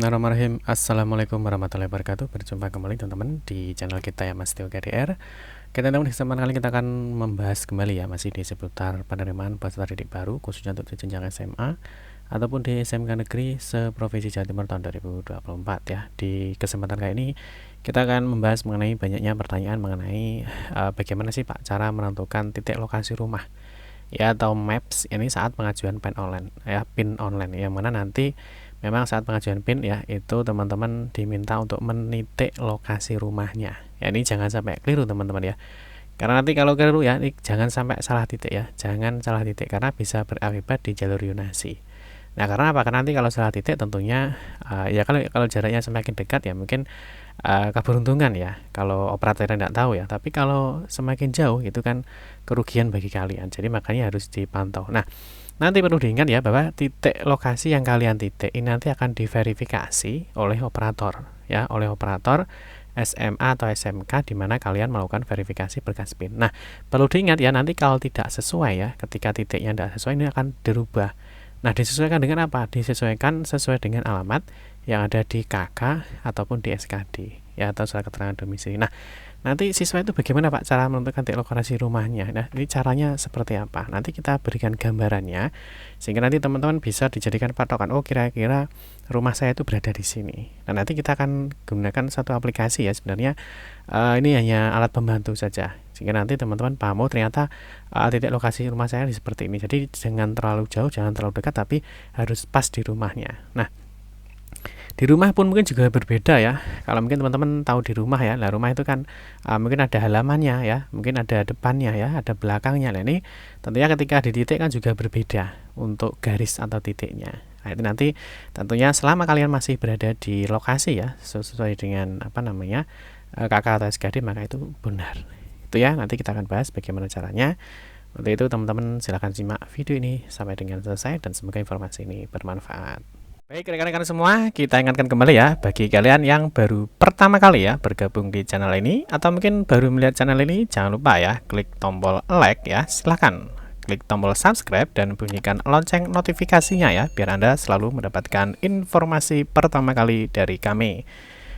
Bismillahirrahmanirrahim. Assalamualaikum warahmatullahi wabarakatuh. Berjumpa kembali teman-teman di channel kita ya Mas Tio KDR. Teman-teman, di kesempatan kali kita akan membahas kembali ya masih di seputar penerimaan peserta didik baru khususnya untuk jenjang SMA ataupun di SMK Negeri seprovinsi Jawa Timur tahun 2024 ya. Di kesempatan kali ini kita akan membahas mengenai banyaknya pertanyaan mengenai bagaimana sih Pak cara menentukan titik lokasi rumah ya atau maps ini saat pengajuan PIN online ya, PIN online yang mana nanti memang saat pengajuan PIN ya itu teman-teman diminta untuk menitik lokasi rumahnya ya. Ini jangan sampai keliru teman-teman ya, karena nanti kalau keliru ya ini jangan sampai salah titik ya, jangan salah titik karena bisa berakibat di jalur yonasi. Nah, karena apa? Karena nanti kalau salah titik tentunya ya kalau jaraknya semakin dekat ya mungkin keberuntungan ya kalau operatornya tidak tahu ya, tapi kalau semakin jauh itu kan kerugian bagi kalian, jadi makanya harus dipantau. Nah, nanti perlu diingat ya bahwa titik lokasi yang kalian titik ini nanti akan diverifikasi oleh operator ya, oleh operator SMA atau SMK di mana kalian melakukan verifikasi berkas PIN. Nah, perlu diingat ya nanti kalau tidak sesuai ya, ketika titiknya tidak sesuai ini akan dirubah. Nah, disesuaikan dengan apa? Disesuaikan sesuai dengan alamat yang ada di KK ataupun di SKD ya, atau surat keterangan domisili. Nah, nanti siswa itu bagaimana Pak cara menentukan titik lokasi rumahnya? Nah, ini caranya seperti apa? Nanti kita berikan gambarannya sehingga nanti teman-teman bisa dijadikan patokan. Oh, kira-kira rumah saya itu berada di sini. Nah, nanti kita akan gunakan satu aplikasi ya, sebenarnya ini hanya alat pembantu saja. Sehingga nanti teman-teman paham, oh ternyata titik lokasi rumah saya seperti ini. Jadi jangan terlalu jauh, jangan terlalu dekat, tapi harus pas di rumahnya. Nah, di rumah pun mungkin juga berbeda ya. Kalau mungkin teman-teman tahu di rumah ya, nah rumah itu kan mungkin ada halamannya ya, mungkin ada depannya ya, ada belakangnya. Nah, ini tentunya ketika di titik kan juga berbeda untuk garis atau titiknya. Nah, itu nanti tentunya selama kalian masih berada di lokasi ya, sesuai dengan KK atau SKD, maka itu benar. Itu ya, nanti kita akan bahas bagaimana caranya. Untuk itu teman-teman silahkan simak video ini sampai dengan selesai dan semoga informasi ini bermanfaat. Baik rekan-rekan semua, kita ingatkan kembali ya bagi kalian yang baru pertama kali ya bergabung di channel ini atau mungkin baru melihat channel ini, jangan lupa ya klik tombol like ya, silahkan klik tombol subscribe dan bunyikan lonceng notifikasinya ya, biar Anda selalu mendapatkan informasi pertama kali dari kami.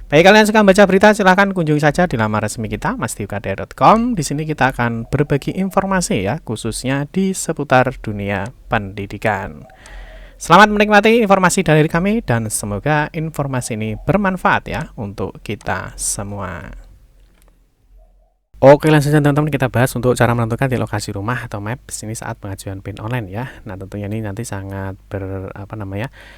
Bagi kalian yang suka baca berita, silahkan kunjungi saja di laman resmi kita mastiukdr.com. Di sini kita akan berbagi informasi ya, khususnya di seputar dunia pendidikan. Selamat menikmati informasi dari kami dan semoga informasi ini bermanfaat ya untuk kita semua. Oke, langsung saja teman-teman kita bahas untuk cara menentukan di lokasi rumah atau maps ini saat pengajuan PIN online ya. Nah, tentunya ini nanti sangat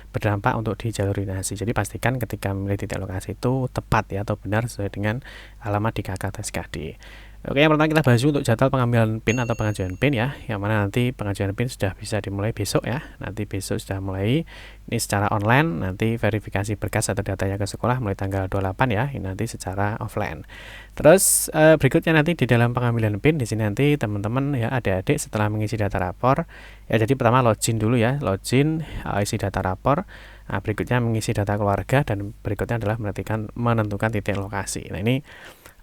berdampak untuk di jalur yonasi. Jadi pastikan ketika memilih titik lokasi itu tepat ya atau benar sesuai dengan alamat di KK atau SKD. Oke, yang pertama kita bahas untuk jadwal pengambilan PIN atau pengajuan PIN ya, yang mana nanti pengajuan PIN sudah bisa dimulai besok ya. Nanti besok sudah mulai ini secara online, nanti verifikasi berkas atau datanya ke sekolah mulai tanggal 28 ya, ini nanti secara offline. Terus berikutnya nanti di dalam pengambilan PIN di sini nanti teman-teman ya adik-adik setelah mengisi data rapor ya, jadi pertama login dulu ya, login isi data rapor. Nah, berikutnya mengisi data keluarga dan berikutnya adalah menentukan titik lokasi. Nah, ini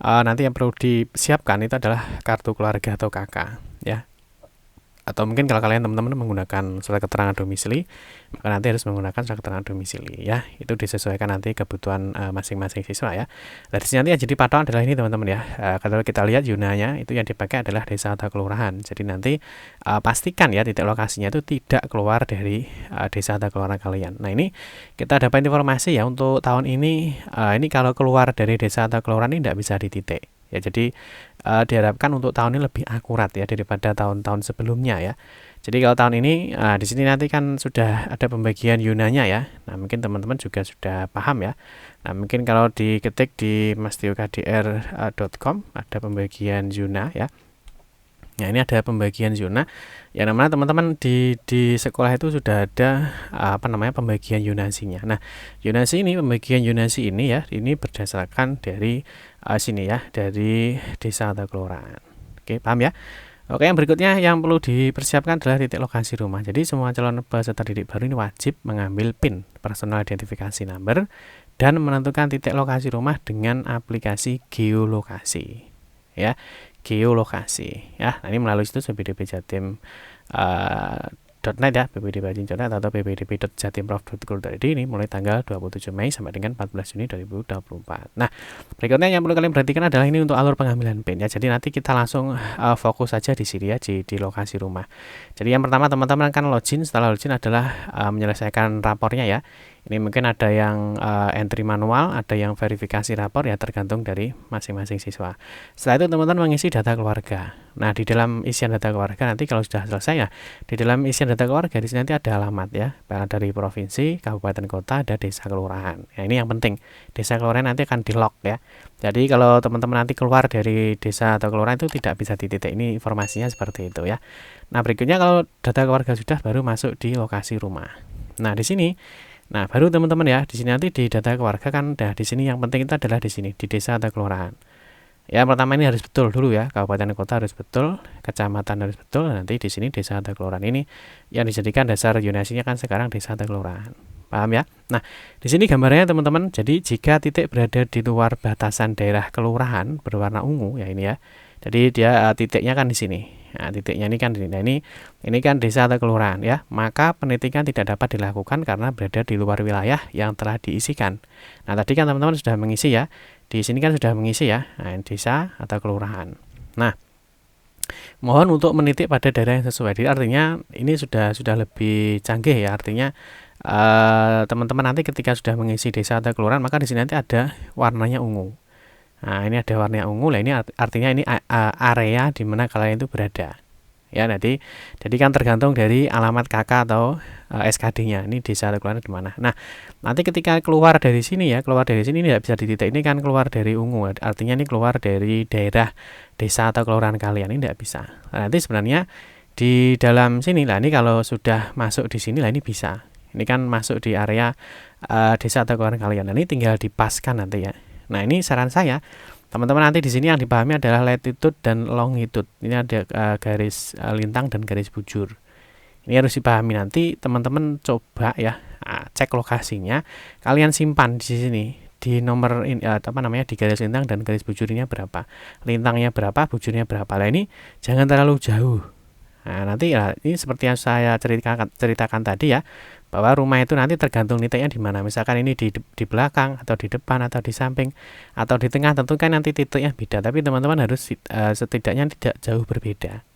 nanti yang perlu disiapkan itu adalah kartu keluarga atau KK ya, atau mungkin kalau kalian teman-teman menggunakan surat keterangan domisili, maka nanti harus menggunakan surat keterangan domisili ya, itu disesuaikan nanti kebutuhan masing-masing siswa ya. Dari sini nanti yang jadi patokan adalah ini teman-teman ya, kalau kita lihat yunanya itu yang dipakai adalah desa atau kelurahan. Jadi nanti pastikan ya titik lokasinya itu tidak keluar dari desa atau kelurahan kalian. Nah, ini kita dapat informasi ya untuk tahun ini, ini kalau keluar dari desa atau kelurahan ini tidak bisa dititik ya, jadi diharapkan untuk tahun ini lebih akurat ya daripada tahun-tahun sebelumnya ya. Jadi kalau tahun ini di sini nanti kan sudah ada pembagian yunanya ya. Nah, mungkin teman-teman juga sudah paham ya. Nah, mungkin kalau diketik di mastiukdr.com ada pembagian yuna ya. Nah, ini ada pembagian zona yang namanya teman-teman di sekolah itu sudah ada pembagian yonasinya. Nah, pembagian yonasi ini ya, ini berdasarkan dari sini ya, dari desa atau kelurahan. Oke, paham ya? Oke, yang berikutnya yang perlu dipersiapkan adalah titik lokasi rumah. Jadi semua calon peserta didik baru ini wajib mengambil PIN, personal identification number, dan menentukan titik lokasi rumah dengan aplikasi geolokasi. Ya, geolokasi ya. Nah, ini melalui situs BPDB Jatim .net ya, ppdb.net atau ppdb.jatimprof.go.id ini mulai tanggal 27 Mei sampai dengan 14 Juni 2024. Nah, berikutnya yang perlu kalian perhatikan adalah ini untuk alur pengambilan PIN ya. Jadi nanti kita langsung fokus saja di sini ya, di lokasi rumah. Jadi yang pertama teman-teman akan login. Setelah login adalah menyelesaikan rapornya ya. Ini mungkin ada yang entry manual, ada yang verifikasi rapor ya, tergantung dari masing-masing siswa. Setelah itu teman-teman mengisi data keluarga. Nah, di dalam isian data keluarga nanti kalau sudah selesai ya, di dalam isian data keluarga di sini nanti ada alamat ya, dari provinsi, kabupaten, kota, ada desa, kelurahan. Nah, ini yang penting. Desa, kelurahan nanti akan di-lock ya. Jadi kalau teman-teman nanti keluar dari desa atau kelurahan itu tidak bisa dititik. Ini informasinya seperti itu ya. Nah, berikutnya kalau data keluarga sudah, baru masuk di lokasi rumah. Nah, di sini baru teman-teman ya, di sini nanti di data keluarga kan, di sini yang penting itu adalah di sini, di desa atau kelurahan. Ya, pertama ini harus betul dulu ya, kabupaten kota harus betul, kecamatan harus betul, nanti di sini desa atau kelurahan ini yang dijadikan dasar zonasinya kan sekarang desa atau kelurahan. Paham ya? Nah, di sini gambarnya teman-teman, jadi jika titik berada di luar batasan daerah kelurahan berwarna ungu ya ini ya. Jadi dia titiknya kan di sini. Nah, titiknya ini kan ini kan desa atau kelurahan ya. Maka penitikan tidak dapat dilakukan karena berada di luar wilayah yang telah diisikan. Nah, tadi kan teman-teman sudah mengisi ya. Di sini kan sudah mengisi ya. Nah, desa atau kelurahan. Nah, mohon untuk menitik pada daerah yang sesuai. Jadi artinya ini sudah lebih canggih ya. Artinya teman-teman nanti ketika sudah mengisi desa atau kelurahan, maka di sini nanti ada warnanya ungu. Nah, ini ada warna ungu lah, ini artinya ini area di mana kalian itu berada. Ya, nanti jadi kan tergantung dari alamat KK atau SKD-nya. Ini desa atau kelurahan di mana. Nah, nanti ketika keluar dari sini ya, ini tidak bisa dititik. Ini kan keluar dari ungu. Artinya ini keluar dari daerah desa atau kelurahan kalian, ini tidak bisa. Nah, nanti sebenarnya di dalam sini lah, ini kalau sudah masuk di sini lah ini bisa. Ini kan masuk di area desa atau kelurahan kalian. Nah, ini tinggal dipaskan nanti ya. Nah, ini saran saya, teman-teman nanti di sini yang dipahami adalah latitude dan longitude. Ini ada garis lintang dan garis bujur. Ini harus dipahami nanti teman-teman coba ya, cek lokasinya, kalian simpan di sini di nomor di garis lintang dan garis bujurnya berapa, lintangnya berapa, bujurnya berapa. Nah, ini jangan terlalu jauh. Nah, nanti ya ini seperti yang saya ceritakan tadi ya, bahwa rumah itu nanti tergantung titiknya di mana. Misalkan ini di belakang atau di depan atau di samping atau di tengah, tentu kan nanti titiknya beda, tapi teman-teman harus setidaknya tidak jauh berbeda.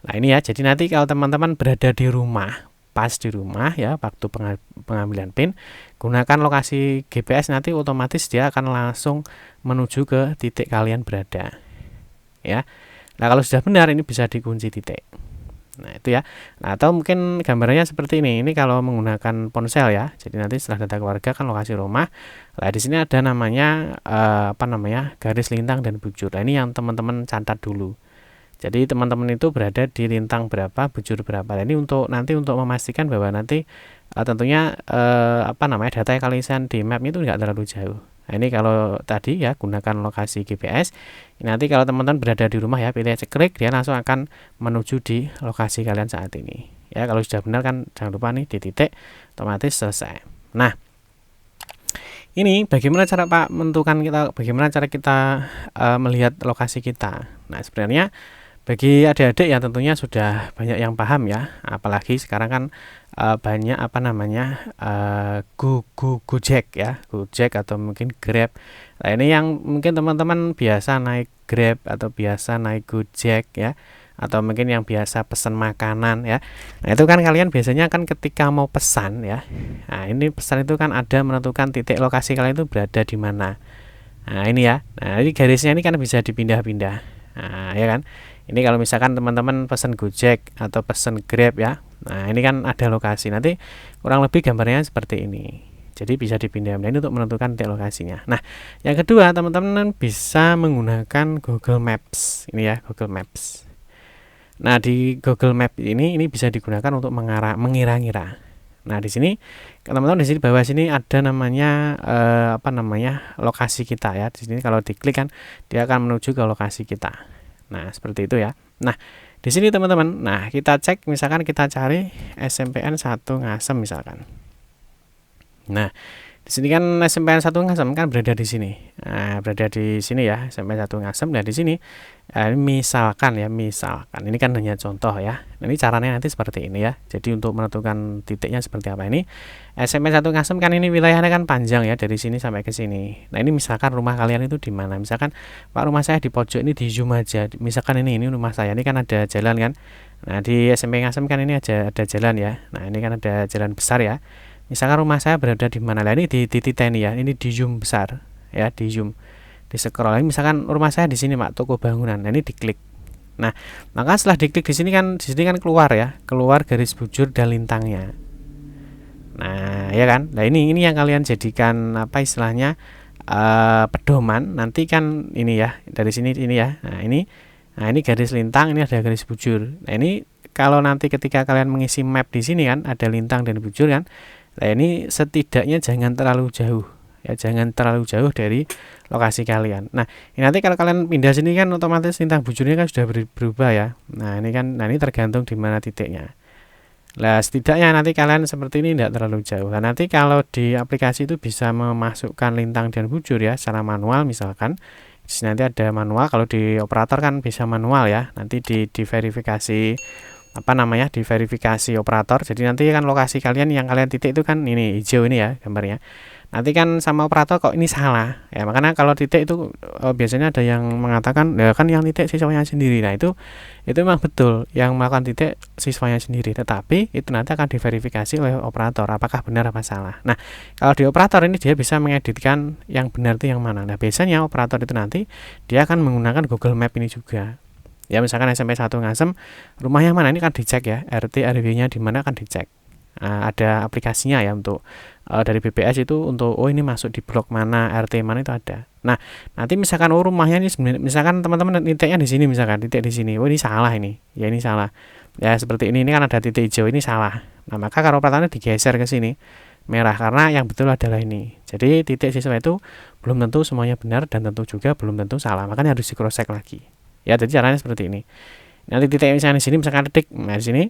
Nah, ini ya, jadi nanti kalau teman-teman berada di rumah, pas di rumah ya, waktu pengambilan PIN, gunakan lokasi GPS, nanti otomatis dia akan langsung menuju ke titik kalian berada ya. Nah, kalau sudah benar ini bisa dikunci titik. Nah, itu ya. Nah, atau mungkin gambarnya seperti ini. Ini kalau menggunakan ponsel ya. Jadi nanti setelah data keluarga kan lokasi rumah. Nah, di sini ada namanya garis lintang dan bujur. Nah, ini yang teman-teman catat dulu. Jadi teman-teman itu berada di lintang berapa, bujur berapa. Nah, ini untuk memastikan bahwa nanti tentunya data yang kalian di map itu nggak terlalu jauh. Nah, ini kalau tadi ya gunakan lokasi GPS. Nanti kalau teman-teman berada di rumah ya, pilih klik, dia langsung akan menuju di lokasi kalian saat ini. Ya, kalau sudah benar kan jangan lupa nih di titik, otomatis selesai. Nah, ini bagaimana cara bagaimana cara kita melihat lokasi kita. Nah, sebenarnya bagi adik-adik yang tentunya sudah banyak yang paham ya, apalagi sekarang kan banyak Gojek ya, Gojek atau mungkin Grab. Nah, ini yang mungkin teman-teman biasa naik Grab atau biasa naik Gojek ya, atau mungkin yang biasa pesan makanan ya. Nah, itu kan kalian biasanya kan ketika mau pesan ya. Nah, ini pesan itu kan ada menentukan titik lokasi kalian itu berada di mana. Nah, ini ya. Nah, ini garisnya ini kan bisa dipindah-pindah. Nah, ya kan. Ini kalau misalkan teman-teman pesan Gojek atau pesan Grab ya. Nah, ini kan ada lokasi. Nanti kurang lebih gambarnya seperti ini. Jadi bisa dipindah-pindah ini untuk menentukan titik lokasinya. Nah, yang kedua teman-teman bisa menggunakan Google Maps. Ini ya, Google Maps. Nah, di Google Map ini bisa digunakan untuk mengira-ngira. Nah, di sini teman-teman di sini bawah sini ada namanya lokasi kita ya. Di sini kalau diklik kan dia akan menuju ke lokasi kita. Nah, seperti itu ya. Nah, di sini teman-teman, nah kita cek misalkan kita cari SMPN 1 Ngasem misalkan. Nah, Di sini kan SMPN 1 Ngasem kan berada di sini. Nah, berada di sini ya, SMPN 1 Ngasem. Dan di sini misalkan ya, misalkan ini kan hanya contoh ya. Ini caranya nanti seperti ini ya. Jadi untuk menentukan titiknya seperti apa ini. SMPN 1 Ngasem kan ini wilayahnya kan panjang ya, dari sini sampai ke sini. Nah, ini misalkan rumah kalian itu di mana? Misalkan Pak, rumah saya di pojok ini, di zoom aja. Misalkan ini rumah saya. Ini kan ada jalan kan. Nah, di SMP Ngasem kan ini ada jalan ya. Nah, ini kan ada jalan besar ya. Misalkan rumah saya berada di mana? Nah, ini di titik ini ya. Ini di zoom besar ya, di zoom. Di scroll. Ini misalkan rumah saya di sini, Pak, toko bangunan. Nah, ini diklik. Nah, maka setelah diklik di sini kan keluar ya, keluar garis bujur dan lintangnya. Nah, ya kan? Nah, ini yang kalian jadikan apa istilahnya? Pedoman. Nanti kan ini ya, dari sini ini ya. Nah, ini garis lintang, ini ada garis bujur. Nah, ini kalau nanti ketika kalian mengisi map di sini kan ada lintang dan bujur kan. Nah, ini setidaknya jangan terlalu jauh ya, jangan terlalu jauh dari lokasi kalian. Nah, ini nanti kalau kalian pindah sini kan otomatis lintang bujurnya kan sudah berubah ya. Nah, ini tergantung di mana titiknya. Nah, setidaknya nanti kalian seperti ini tidak terlalu jauh. Nah, nanti kalau di aplikasi itu bisa memasukkan lintang dan bujur ya secara manual misalkan. Di sini nanti ada manual, kalau di operator kan bisa manual ya. Nanti diverifikasi diverifikasi operator. Jadi nanti kan lokasi kalian yang kalian titik itu kan ini hijau ini ya gambarnya. Nanti kan sama operator kok ini salah ya, makanya kalau titik itu biasanya ada yang mengatakan ya kan yang titik siswanya sendiri. Nah, itu memang betul yang melakukan titik siswanya sendiri, tetapi itu nanti akan diverifikasi oleh operator apakah benar apa salah. Nah, kalau di operator ini dia bisa mengeditkan yang benar itu yang mana. Nah, biasanya operator itu nanti dia akan menggunakan Google Map ini juga. Ya, misalkan SMP 1 Ngasem, rumahnya mana ini kan dicek ya, RT RW-nya di mana kan dicek. Ada aplikasinya ya untuk dari BPS itu untuk ini masuk di blok mana, RT mana itu ada. Nah, nanti misalkan rumahnya ini misalkan teman-teman titiknya di sini, misalkan titik di sini. Ini salah ini. Ya, ini salah. Ya, seperti ini kan ada titik hijau, ini salah. Nah, maka kalau operatornya digeser ke sini merah karena yang betul adalah ini. Jadi titik siswa itu belum tentu semuanya benar dan tentu juga belum tentu salah. Makanya harus di cross check lagi. Ya, jadi caranya seperti ini. Nanti titik misalnya di sini misalkan titik di sini.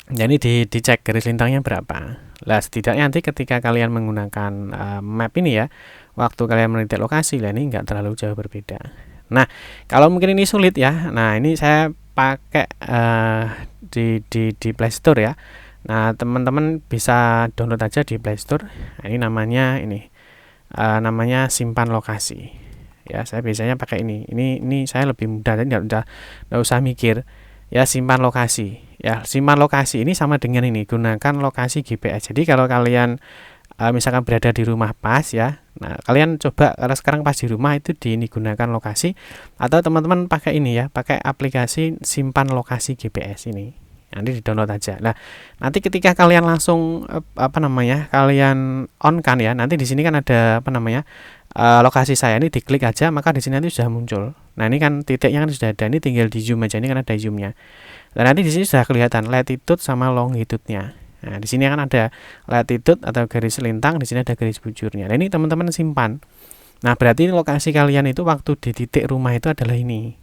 Jadi dicek garis lintangnya berapa. Lah, setidaknya nanti ketika kalian menggunakan map ini ya, waktu kalian menitik lokasi, lah ini nggak terlalu jauh berbeda. Nah, kalau mungkin ini sulit ya. Nah, ini saya pakai di Play Store ya. Nah, teman-teman bisa download aja di Play Store. Nah, ini namanya simpan lokasi. Ya, saya biasanya pakai ini. Ini saya lebih mudah, jadi nggak usah mikir. Ya, simpan lokasi. Ya, simpan lokasi ini sama dengan ini, gunakan lokasi GPS. Jadi kalau kalian misalkan berada di rumah pas ya, nah kalian coba kalau sekarang pas di rumah itu gunakan lokasi, atau teman-teman pakai ini ya, pakai aplikasi simpan lokasi GPS ini. Nanti di-download aja. Nah, nanti ketika kalian langsung kalian on kan ya, nanti di sini kan ada lokasi saya ini, diklik aja maka di sini nanti sudah muncul. Nah, ini kan titiknya kan sudah ada, ini tinggal di zoom aja, ini kan ada zoomnya. Dan nanti di sini sudah kelihatan latitude sama longitude-nya. Nah, di sini kan ada latitude atau garis lintang, di sini ada garis bujurnya. Nah, ini teman-teman simpan. Nah, berarti lokasi kalian itu waktu di titik rumah itu adalah ini.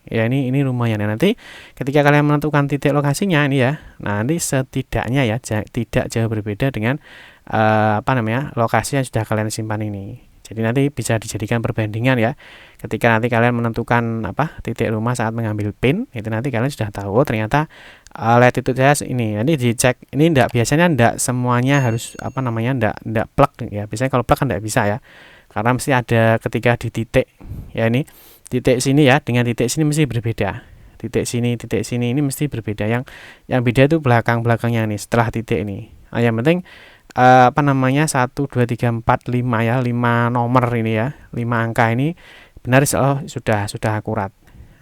Ya, ini rumahnya. Nah, nanti ketika kalian menentukan titik lokasinya ini ya, nah nanti setidaknya ya tidak jauh berbeda dengan lokasi yang sudah kalian simpan ini. Jadi nanti bisa dijadikan perbandingan ya. Ketika nanti kalian menentukan titik rumah saat mengambil pin, itu nanti kalian sudah tahu ternyata latitude saya ini. Nanti dicek. Ini biasanya enggak semuanya harus enggak plug ya. Biasanya kalau plug kan enggak bisa ya. Karena mesti ada ketika di titik ya, ini titik sini ya dengan titik sini mesti berbeda. Titik sini ini mesti berbeda. Yang beda itu belakangnya nih setelah titik ini. Nah, yang penting 1 2 3 4 5 ya, 5 nomor ini ya, 5 angka ini benar sudah akurat.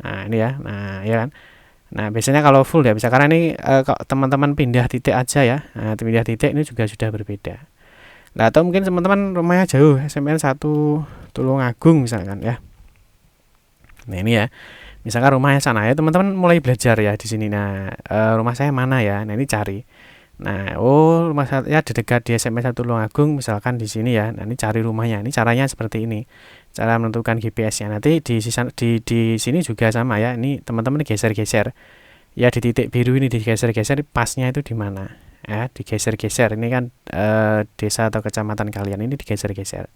Nah, ini ya. Nah, ya kan. Nah, biasanya kalau full ya bisa, karena ini kalau teman-teman pindah titik aja ya. Nah, pindah titik ini juga sudah berbeda. Nah, atau mungkin teman-teman rumahnya jauh, SMPN 1 Tulungagung misalkan ya. Nah, ini ya. Misalkan rumahnya sana ya, teman-teman mulai belajar ya di sini. Nah, rumah saya mana ya? Nah, ini cari. Nah, rumah saya di dekat di SMP 1 Tulungagung misalkan di sini ya. Nah, ini cari rumahnya. Ini caranya seperti ini. Cara menentukan GPS-nya. Nanti di sini juga sama ya. Ini teman-teman geser-geser. Ya, di titik biru ini digeser-geser, pasnya itu di mana. ya, digeser-geser. Ini kan desa atau kecamatan kalian ini digeser-geser.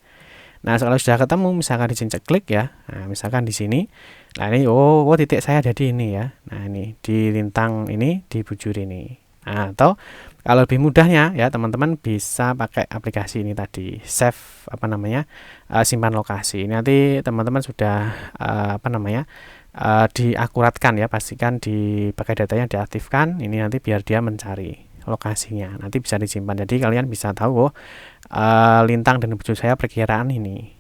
Nah, kalau sudah ketemu, misalkan dicincak klik ya. Nah, misalkan di sini. Nah, ini titik saya ada di ini ya. Nah, ini di lintang ini, di bujur ini. Nah, atau kalau lebih mudahnya ya, teman-teman bisa pakai aplikasi ini tadi, save simpan lokasi. Ini nanti teman-teman sudah diakuratkan ya, pastikan pakai datanya diaktifkan. Ini nanti biar dia mencari lokasinya, nanti bisa disimpan. Jadi kalian bisa tahu lintang dan bujur saya perkiraan ini.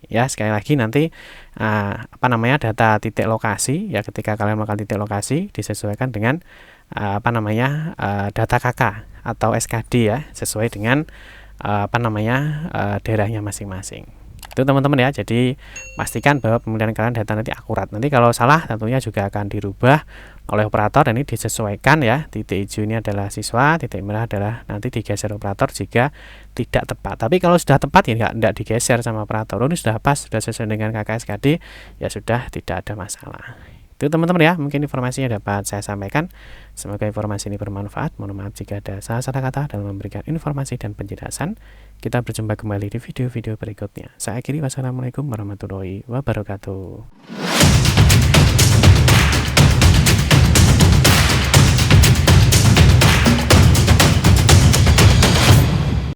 Ya, sekali lagi nanti data titik lokasi ya, ketika kalian melakukan titik lokasi disesuaikan dengan data KK atau SKD ya, sesuai dengan daerahnya masing-masing. Itu teman-teman ya. Jadi pastikan bahwa pemilihan kalian data nanti akurat. Nanti kalau salah tentunya juga akan dirubah oleh operator, dan ini disesuaikan ya. Titik hijau ini adalah siswa, titik merah adalah nanti digeser operator jika tidak tepat. Tapi kalau sudah tepat ya tidak digeser sama operator. Ini sudah pas, sudah sesuai dengan KK-SKD, ya sudah tidak ada masalah. Itu teman-teman ya, mungkin informasinya dapat saya sampaikan. Semoga informasi ini bermanfaat. Mohon maaf jika ada salah-salah kata dalam memberikan informasi dan penjelasan. Kita berjumpa kembali di video-video berikutnya. Saya akhiri, wassalamualaikum warahmatullahi wabarakatuh.